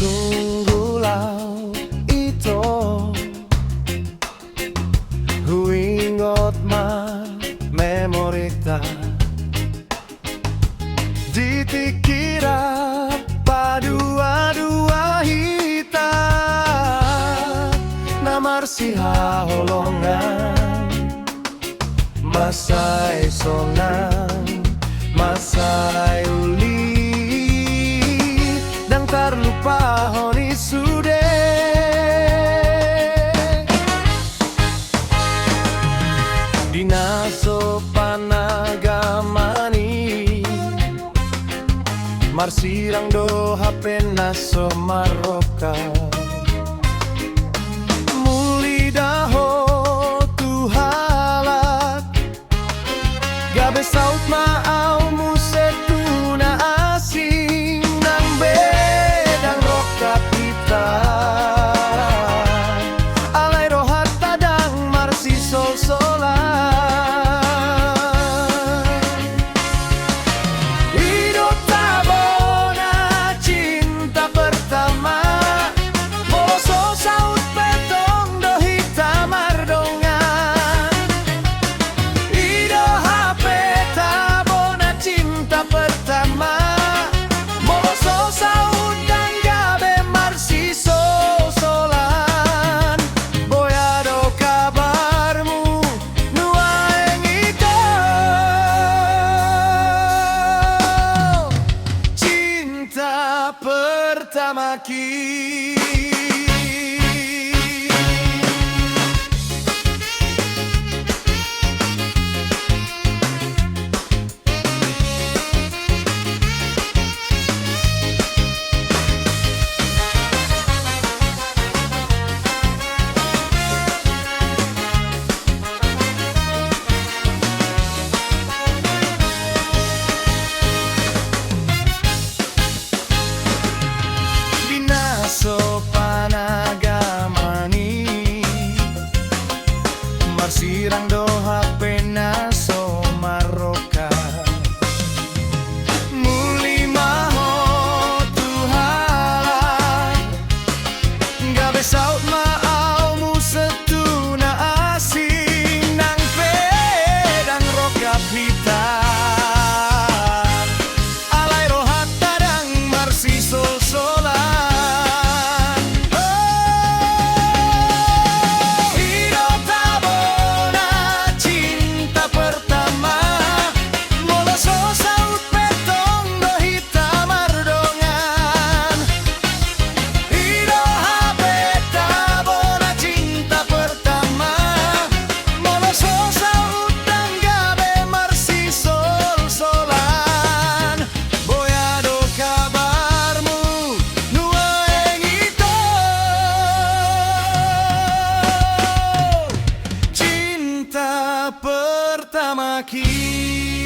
Tunggulau ito huingot ma memorita ditikira padua-dua hita namar si haholongan masai sonang masai uli dan terlupa honi sude dinaso panagamani marsirang doha penaso maroka muli daho tuhalak gabe saut maau musetuna asing nang bedang roka pita alay rohat tadang marsi sol-solan hidup tabona cinta pertama boso saut petong dohi tamar dongan hidup HP tabona cinta pertama boso saut dan gabe marsi sol-solan boyado kabarmu nuaeng ito cinta pertama kita. Dinaso panagamani marsirang doha penaso maroka muli maho tuhalan gabe saut maau musetuna asing nang pedang roka pitan alay rohat tadang marsi sol-solan hidup tabona cinta pertama moloso saut petong dohi tamar dongan hidup HP tabona cinta pertama moloso saut dan gabe marsi sol-solan boyado kabarmu nuaeng ito cinta pertama kita.